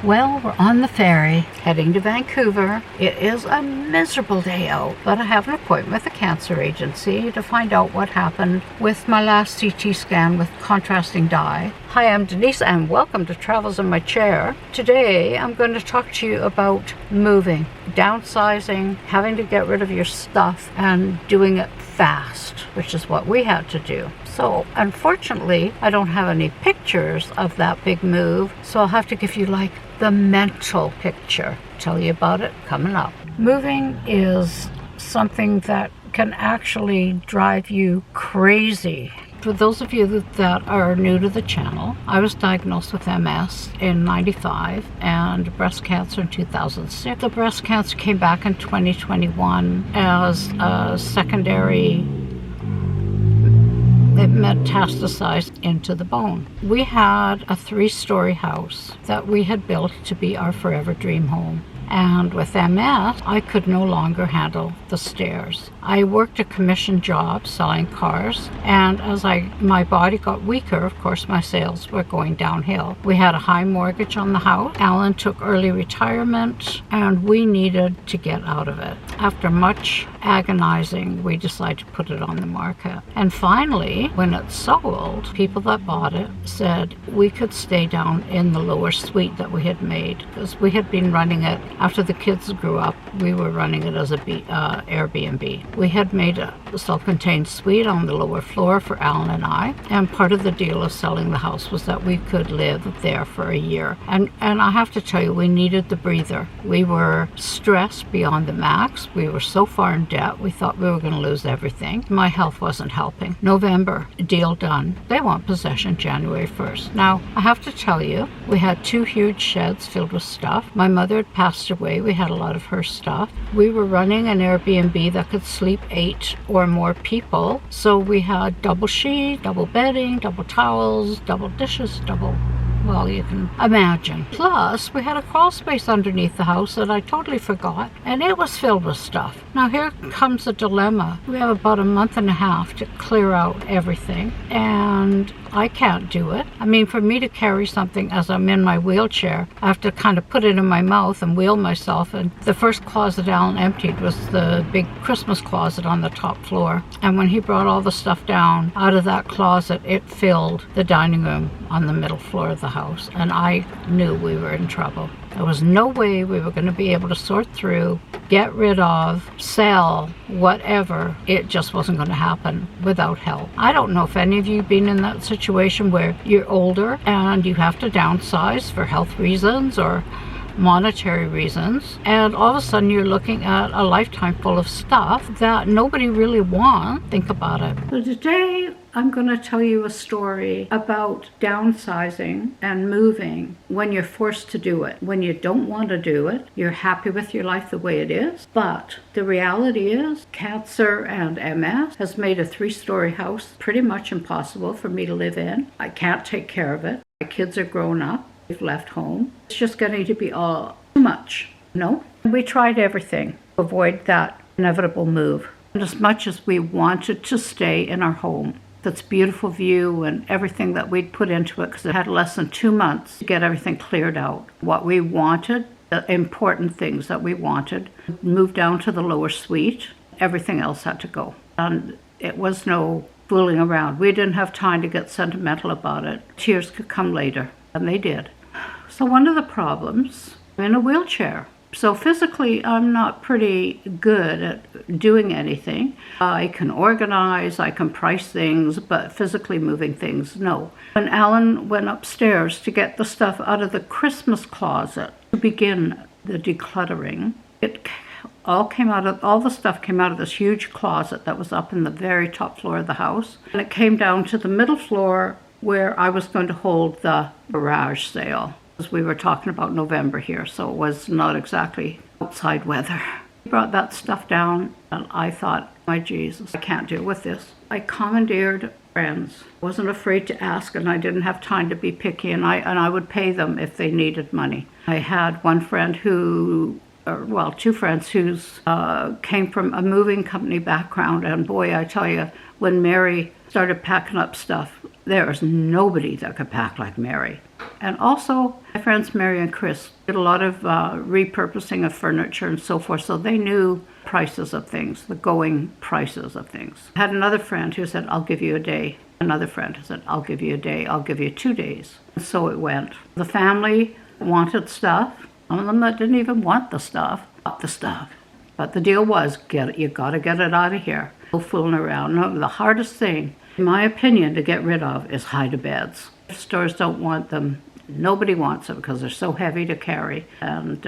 Well, we're on the ferry heading to Vancouver. It is a miserable day out, but I have an appointment with the cancer agency to find out what happened with my last CT scan with contrasting dye. Hi, I'm Denise and welcome to Travels in My Chair. Today I'm going to talk to you about moving, downsizing, having to get rid of your stuff and doing it fast, which is what we had to do. So unfortunately, I don't have any pictures of that big move, so I'll have to give you like the mental picture. Tell you about it coming up. Moving is something that can actually drive you crazy. For those of you that are new to the channel, I was diagnosed with MS in '95 and breast cancer in 2006. The breast cancer came back in 2021 as a secondary. It metastasized into the bone. We had a 3-story house that we had built to be our forever dream home. And with MS, I could no longer handle the stairs. I worked a commission job selling cars, and as my body got weaker, of course my sales were going downhill. We had a high mortgage on the house. Alan took early retirement, and we needed to get out of it. After much agonizing, we decided to put it on the market. And finally, when it sold, people that bought it said we could stay down in the lower suite that we had made, because we had been running it. After the kids grew up, we were running it as a Airbnb. We had made a self-contained suite on the lower floor for Alan and I, and part of the deal of selling the house was that we could live there for a year. And I have to tell you, we needed the breather. We were stressed beyond the max. We were so far in debt, we thought we were going to lose everything. My health wasn't helping. November, deal done. They want possession January 1st. Now, I have to tell you, we had 2 huge sheds filled with stuff. My mother had passed away. We had a lot of her stuff. We were running an Airbnb that could sleep 8 or more people. So we had double sheet, double bedding, double towels, double dishes, well, you can imagine. Plus, we had a crawl space underneath the house that I totally forgot, and it was filled with stuff. Now here comes the dilemma. We have about a month and a half to clear out everything, and I can't do it. I mean, for me to carry something as I'm in my wheelchair, I have to kind of put it in my mouth and wheel myself. And the first closet Alan emptied was the big Christmas closet on the top floor. And when he brought all the stuff down out of that closet, it filled the dining room on the middle floor of the house. And I knew we were in trouble. There was no way we were going to be able to sort through, get rid of, sell, whatever. It just wasn't going to happen without help. I don't know if any of you have been in that situation where you're older and you have to downsize for health reasons or monetary reasons, and all of a sudden you're looking at a lifetime full of stuff that nobody really wants. Think about it. So today I'm going to tell you a story about downsizing and moving when you're forced to do it. When you don't want to do it, you're happy with your life the way it is, but the reality is cancer and MS has made a 3-story house pretty much impossible for me to live in. I can't take care of it. My kids are grown up. We've left home. It's just getting to be all too much. No? We tried everything to avoid that inevitable move. And as much as we wanted to stay in our home, that's beautiful view and everything that we'd put into it, because it had less than 2 months to get everything cleared out. What we wanted, the important things that we wanted, moved down to the lower suite. Everything else had to go. And it was no fooling around. We didn't have time to get sentimental about it. Tears could come later, and they did. So one of the problems, I'm in a wheelchair. So physically, I'm not pretty good at doing anything. I can organize, I can price things, but physically moving things, no. When Alan went upstairs to get the stuff out of the Christmas closet to begin the decluttering, all the stuff came out of this huge closet that was up in the very top floor of the house. And it came down to the middle floor where I was going to hold the garage sale. We were talking about November here, so it was not exactly outside weather. He brought that stuff down, and I thought, my Jesus, I can't deal with this. I commandeered friends. Wasn't afraid to ask, and I didn't have time to be picky, and I would pay them if they needed money. I had one friend who, well, 2 friends who came from a moving company background, and boy, I tell you, when Mary started packing up stuff, There was nobody that could pack like Mary. And also, my friends Mary and Chris did a lot of repurposing of furniture and so forth, so they knew prices of things, the going prices of things. I had another friend who said, I'll give you a day. Another friend who said, I'll give you a day, I'll give you 2 days. And so it went. The family wanted stuff. Some of them that didn't even want the stuff, got the stuff. But the deal was, you gotta get it out of here. No fooling around. No, the hardest thing, in my opinion, to get rid of is hide-a-beds. If stores don't want them, nobody wants them because they're so heavy to carry. And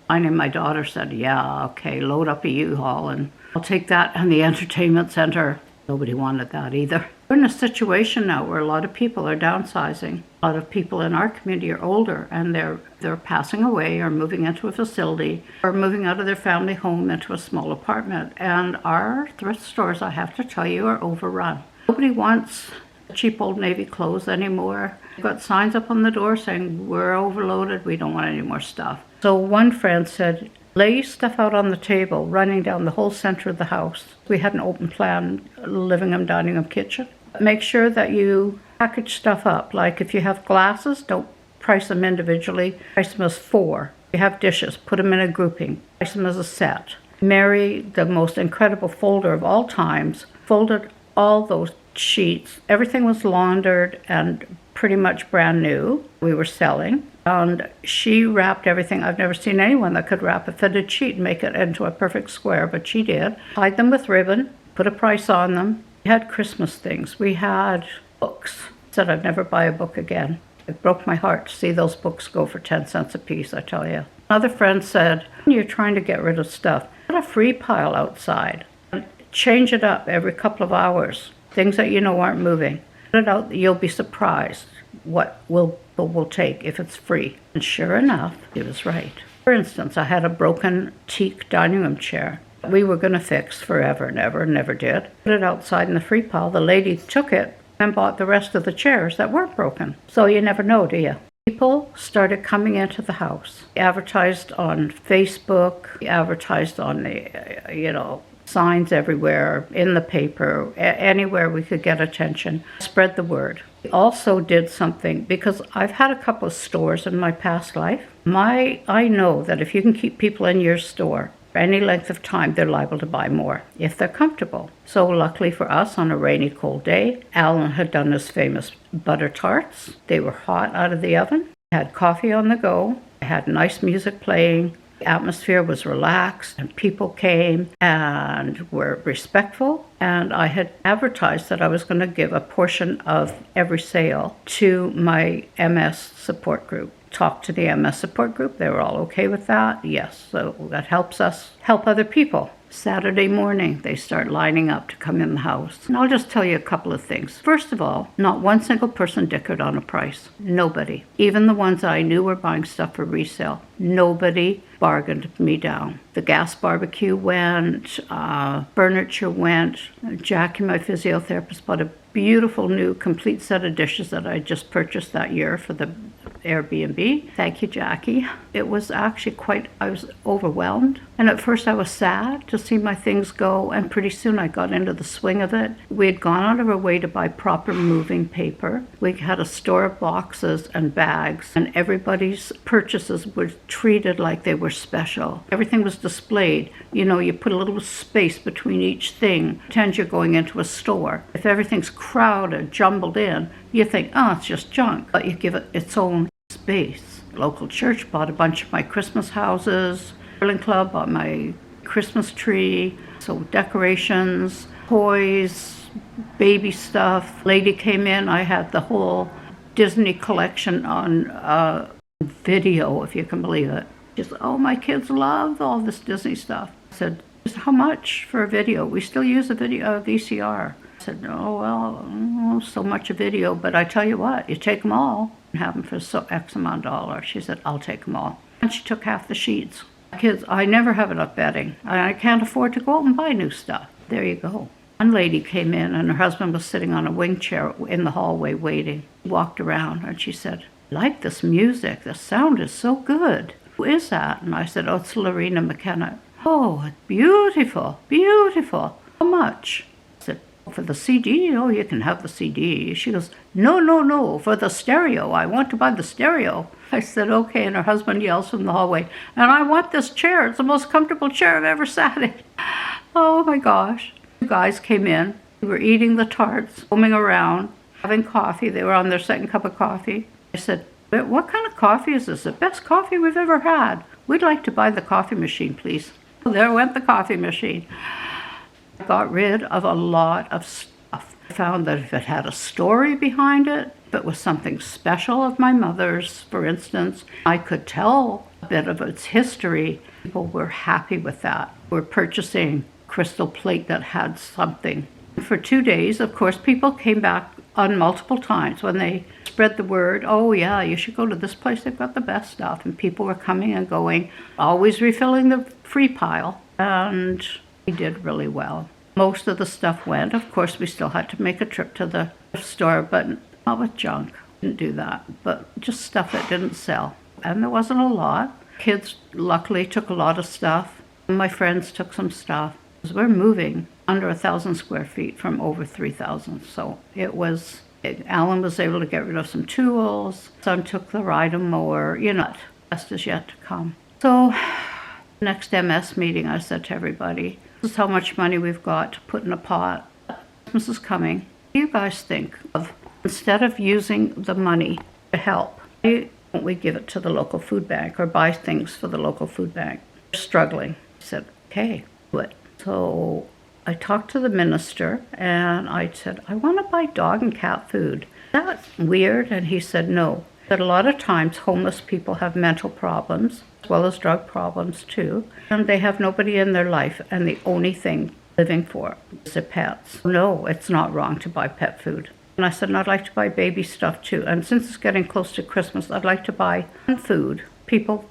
my daughter said, yeah, okay, load up a U-Haul and I'll take that and the entertainment center. Nobody wanted that either. We're in a situation now where a lot of people are downsizing. A lot of people in our community are older and they're passing away or moving into a facility or moving out of their family home into a small apartment. And our thrift stores, I have to tell you, are overrun. Nobody wants cheap Old Navy clothes anymore. We've got signs up on the door saying we're overloaded, we don't want any more stuff. So one friend said, lay stuff out on the table, running down the whole center of the house. We had an open plan living room, dining room, kitchen. Make sure that you package stuff up. Like if you have glasses, don't price them individually. Price them as 4. If you have dishes, put them in a grouping. Price them as a set. Mary, the most incredible folder of all times, folded all those sheets. Everything was laundered and pretty much brand new. We were selling. And she wrapped everything. I've never seen anyone that could wrap a fitted sheet and make it into a perfect square, but she did. Tied them with ribbon, put a price on them. We had Christmas things. We had books. Said I'd never buy a book again. It broke my heart to see those books go for 10 cents a piece, I tell you. Another friend said, when you're trying to get rid of stuff, put a free pile outside. And change it up every couple of hours. Things that you know aren't moving. Put it out, you'll be surprised what will take if it's free. And sure enough, it was right. For instance, I had a broken teak dining room chair. We were going to fix forever and ever, never did. Put it outside in the free pile. The lady took it and bought the rest of the chairs that weren't broken. So you never know, do you? People started coming into the house. We advertised on Facebook. We advertised on the, signs everywhere, in the paper, anywhere we could get attention. Spread the word. We also did something, because I've had a couple of stores in my past life. I know that if you can keep people in your store for any length of time, they're liable to buy more if they're comfortable. So luckily for us, on a rainy, cold day, Alan had done his famous butter tarts. They were hot out of the oven. I had coffee on the go. I had nice music playing. The atmosphere was relaxed and people came and were respectful. And I had advertised that I was going to give a portion of every sale to my MS support group. Talked to the MS support group. They were all okay with that. Yes, so that helps us help other people. Saturday morning, they start lining up to come in the house. And I'll just tell you a couple of things. First of all, not one single person dickered on a price. Nobody. Even the ones I knew were buying stuff for resale. Nobody bargained me down. The gas barbecue went, furniture went. Jackie, my physiotherapist, bought a beautiful new complete set of dishes that I just purchased that year for the Airbnb. Thank you, Jackie. It was actually I was overwhelmed. And at first I was sad to see my things go, and pretty soon I got into the swing of it. We had gone out of our way to buy proper moving paper. We had a store of boxes and bags, and everybody's purchases were treated like they were special. Everything was displayed. You put a little space between each thing. Pretend you're going into a store. If everything's crowded, jumbled in, you think, oh, it's just junk. But you give it its own space. Local church bought a bunch of my Christmas houses. Curling Club bought my Christmas tree. So decorations, toys, baby stuff. Lady came in, I had the whole Disney collection on video, if you can believe it. She said, oh, my kids love all this Disney stuff. I said, how much for a video? We still use a VCR. I said, oh, well, so much a video, but I tell you what, you take them all and have them for X amount of dollars. She said, I'll take them all. And she took half the sheets. Kids, I never have enough bedding. I can't afford to go out and buy new stuff. There you go. One lady came in and her husband was sitting on a wing chair in the hallway waiting. He walked around and she said, I like this music. The sound is so good. Who is that? And I said, oh, it's Lorena McKenna. Oh, it's beautiful, beautiful. How much? I said, For the CD, oh, you can have the CD. She goes, no, no, no, for the stereo. I want to buy the stereo. I said, okay, and her husband yells from the hallway, and I want this chair. It's the most comfortable chair I've ever sat in. Oh my gosh. The guys came in. We were eating the tarts, roaming around, having coffee. They were on their second cup of coffee. I said, what kind of coffee is this? The best coffee we've ever had. We'd like to buy the coffee machine, please. There went the coffee machine. I got rid of a lot of stuff. I found that if it had a story behind it, if it was something special of my mother's, for instance, I could tell a bit of its history. People were happy with that. We're purchasing crystal plate that had something. For 2 days, of course, people came back on multiple times when they spread the word, oh yeah, you should go to this place, they've got the best stuff. And people were coming and going, always refilling the free pile. And we did really well. Most of the stuff went. Of course, we still had to make a trip to the store, but not with junk. Didn't do that, but just stuff that didn't sell. And there wasn't a lot. Kids luckily took a lot of stuff. My friends took some stuff. We're moving under 1,000 square feet from over 3,000. So Alan was able to get rid of some tools. Son took the ride-em mower. Best is yet to come. So next MS meeting, I said to everybody, this is how much money we've got to put in a pot. Christmas is coming. What do you guys think of, instead of using the money to help, why don't we give it to the local food bank or buy things for the local food bank? We're struggling. I said, okay, do it. So I talked to the minister and I said, I want to buy dog and cat food. Is that weird? And he said, no. That a lot of times homeless people have mental problems as well as drug problems too. And they have nobody in their life and the only thing living for is their pets. No, it's not wrong to buy pet food. And I said, and I'd like to buy baby stuff too. And since it's getting close to Christmas, I'd like to buy food.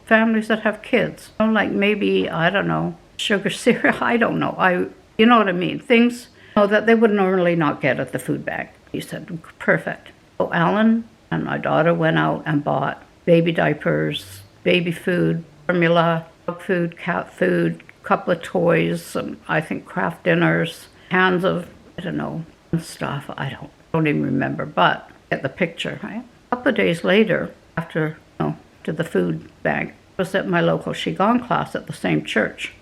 Families that have kids. Like maybe, I don't know, sugar cereal, I don't know. You know what I mean? Things that they would normally not get at the food bank. He said, perfect. So Alan and my daughter went out and bought baby diapers, baby food, formula, dog food, cat food, couple of toys, some, I think, craft dinners, cans of, I don't know, stuff. I don't even remember, but get the picture, right? A couple of days later, after, to the food bank, I was at my local Qigong class at the same church.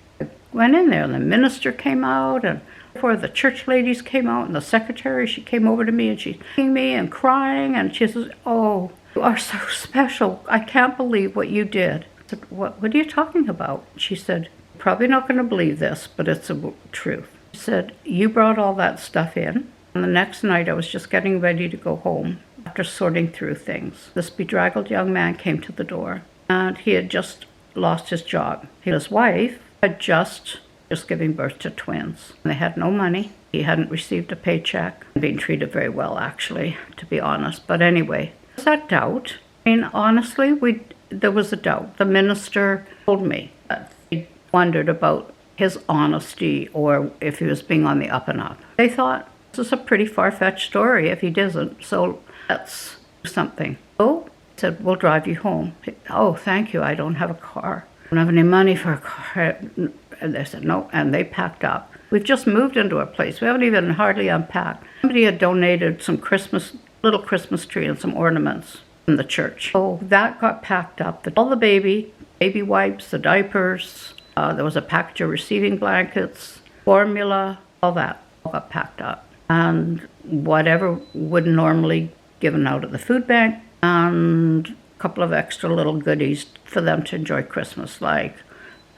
Went in there and the minister came out and before the church ladies came out and the secretary, she came over to me and she's hugging me and crying and she says, oh, you are so special. I can't believe what you did. I said, what are you talking about? She said, probably not going to believe this, but it's the truth. She said, you brought all that stuff in and the next night I was just getting ready to go home after sorting through things. This bedraggled young man came to the door and he had just lost his job. His wife had just giving birth to twins. They had no money. He hadn't received a paycheck. Being treated very well, actually, to be honest. But anyway, was that doubt? I mean, honestly, there was a doubt. The minister told me that he wondered about his honesty or if he was being on the up and up. They thought, this is a pretty far-fetched story if he doesn't, so let's do something. So he said, we'll drive you home. Oh, thank you, I don't have a car. I don't have any money for a car. And they said, no, and they packed up. We've just moved into a place. We haven't even hardly unpacked. Somebody had donated some little Christmas tree and some ornaments from the church. So that got packed up. All the baby wipes, the diapers, there was a package of receiving blankets, formula, all that all got packed up. And whatever would normally given out at the food bank, and couple of extra little goodies for them to enjoy Christmas, like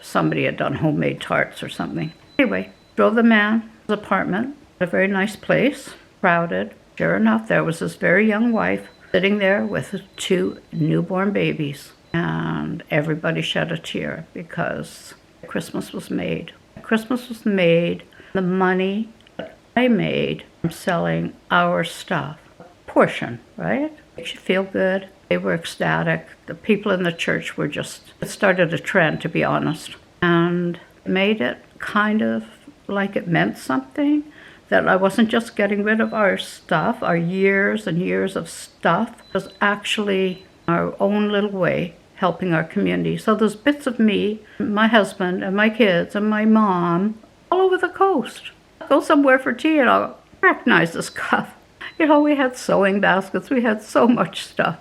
somebody had done homemade tarts or something. Anyway, drove the man to his apartment, a very nice place, crowded. Sure enough, there was this very young wife sitting there with 2 newborn babies, and everybody shed a tear because Christmas was made. Christmas was made, the money that I made from selling our stuff, a portion, right? Makes you feel good. They were ecstatic. The people in the church were it started a trend, to be honest, and made it kind of like it meant something, that I wasn't just getting rid of our stuff, our years and years of stuff. It was actually our own little way helping our community. So there's bits of me, my husband, and my kids, and my mom all over the coast. I'll go somewhere for tea and I'll recognize the stuff. You know, we had sewing baskets, we had so much stuff.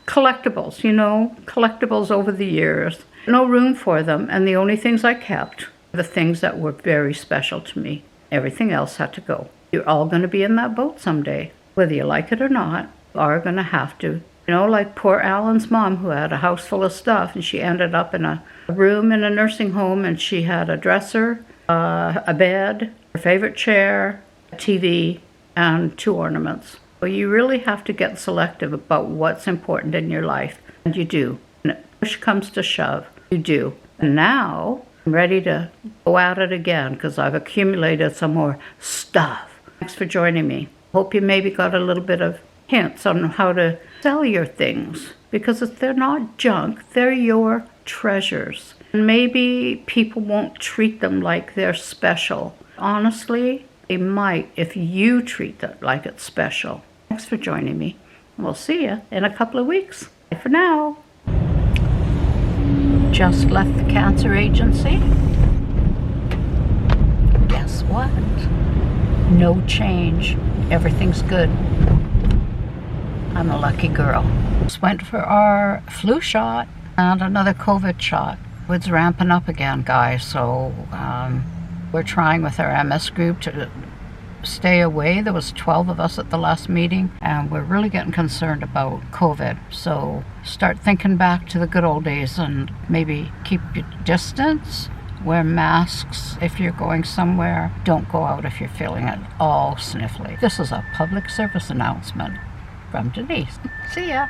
Collectibles, you know, collectibles over the years. No room for them, and the only things I kept were the things that were very special to me. Everything else had to go. You're all going to be in that boat someday. Whether you like it or not, you are going to have to. You know, like poor Alan's mom, who had a house full of stuff, and she ended up in a room in a nursing home, and she had a dresser, a bed, her favorite chair, a TV, and 2 ornaments. So you really have to get selective about what's important in your life, and you do. When push comes to shove, you do. And now I'm ready to go at it again because I've accumulated some more stuff. Thanks for joining me. Hope you maybe got a little bit of hints on how to sell your things, because if they're not junk, they're your treasures. And maybe people won't treat them like they're special. Honestly, they might if you treat it like it's special. Thanks for joining me. We'll see you in a couple of weeks. Bye for now. Just left the cancer agency. Guess what? No change. Everything's good. I'm a lucky girl. Just went for our flu shot and another COVID shot. It's ramping up again, guys, so we're trying with our MS group to stay away. There was 12 of us at the last meeting, and we're really getting concerned about COVID. So start thinking back to the good old days and maybe keep your distance. Wear masks if you're going somewhere. Don't go out if you're feeling at all sniffly. This is a public service announcement from Denise. See ya.